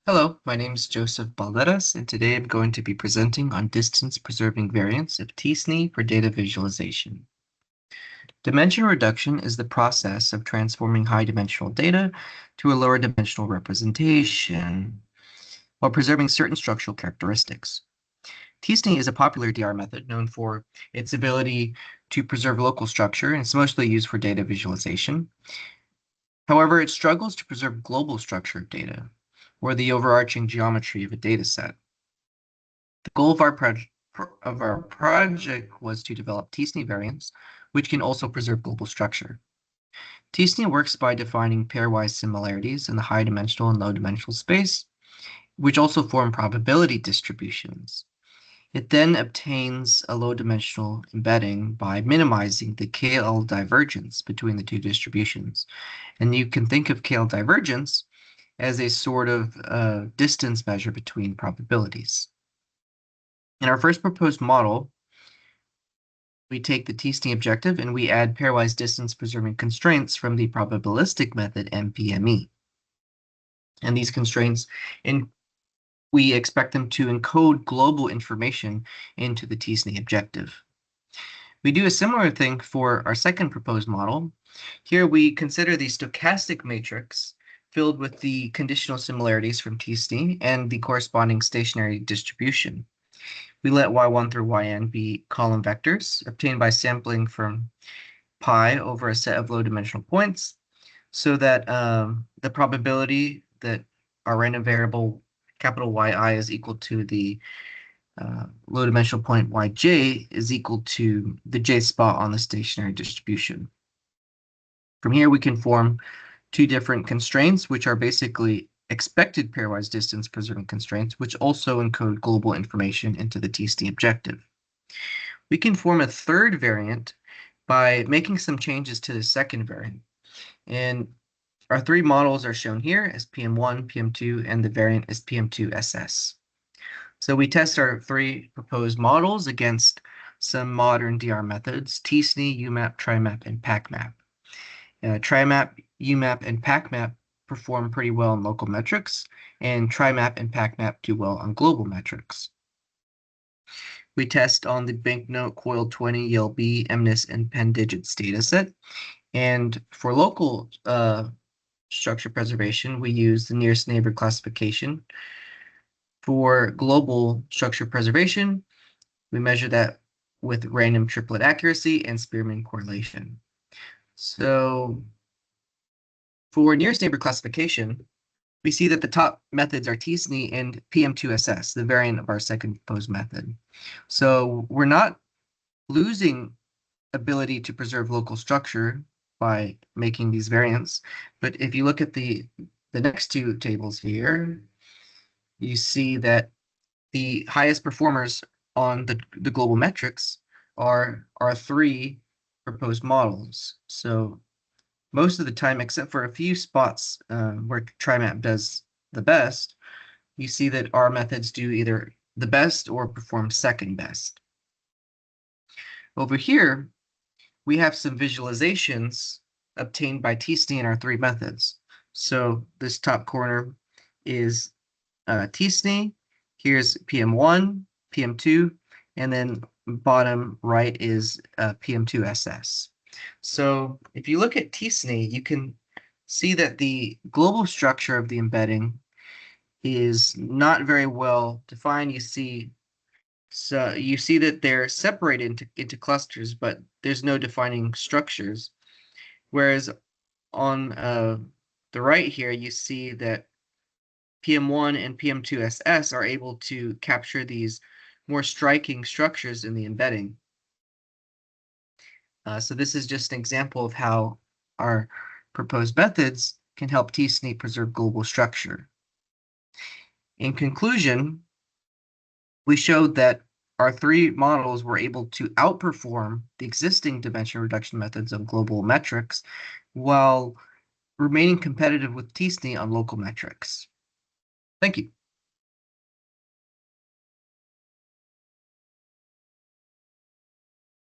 Hello, my name is Joseph Balderas, and today I'm going to be presenting on distance-preserving variants of t-SNE for data visualization. Dimension reduction is the process of transforming high-dimensional data to a lower-dimensional representation while preserving certain structural characteristics. T-SNE is a popular DR method known for its ability to preserve local structure, and it's mostly used for data visualization. However, it struggles to preserve global structure of data, or the overarching geometry of a dataset. The goal of our project was to develop t-SNE variants, which can also preserve global structure. t-SNE works by defining pairwise similarities in the high-dimensional and low-dimensional space, which also form probability distributions. It then obtains a low-dimensional embedding by minimizing the KL divergence between the two distributions. And you can think of KL divergence as a sort of distance measure between probabilities. In our first proposed model, we take the t-SNE objective and we add pairwise distance preserving constraints from the probabilistic method MPME. And these constraints, we expect them to encode global information into the t-SNE objective. We do a similar thing for our second proposed model. Here we consider the stochastic matrix filled with the conditional similarities from t-SNE and the corresponding stationary distribution. We let y1 through yn be column vectors obtained by sampling from pi over a set of low-dimensional points, so that the probability that our random variable capital Yi is equal to the low-dimensional point yj is equal to the j spot on the stationary distribution. From here, we can form two different constraints, which are basically expected pairwise distance preserving constraints, which also encode global information into the t-SNE objective. We can form a third variant by making some changes to the second variant. And our three models are shown here as PM1, PM2, and the variant is PM2SS. So we test our three proposed models against some modern DR methods: t-SNE, UMAP, TriMap, and PACMap. TriMap, UMAP, and PACMap perform pretty well in local metrics, and TriMap and PACMap do well on global metrics. We test on the banknote, coil 20, YLB, MNIST, and PennDigits dataset. And for local structure preservation, we use the nearest neighbor classification. For global structure preservation, we measure that with random triplet accuracy and Spearman correlation. So for nearest neighbor classification, we see that the top methods are t-SNE and PM2SS, the variant of our second proposed method. So we're not losing ability to preserve local structure by making these variants, but if you look at the next two tables here, you see that the highest performers on the global metrics are our three proposed models. So most of the time, except for a few spots where TriMap does the best, you see that our methods do either the best or perform second best. Over here, we have some visualizations obtained by t-SNE in our three methods. So this top corner is t-SNE, here's PM1, PM2, and then bottom right is PM2SS. So if you look at t-SNE, you can see that the global structure of the embedding is not very well defined. You see that they're separated into clusters, but there's no defining structures. Whereas on the right here, you see that PM1 and PM2SS are able to capture these more striking structures in the embedding. So this is just an example of how our proposed methods can help t-SNE preserve global structure. In conclusion, we showed that our three models were able to outperform the existing dimension reduction methods of global metrics while remaining competitive with t-SNE on local metrics. Thank you.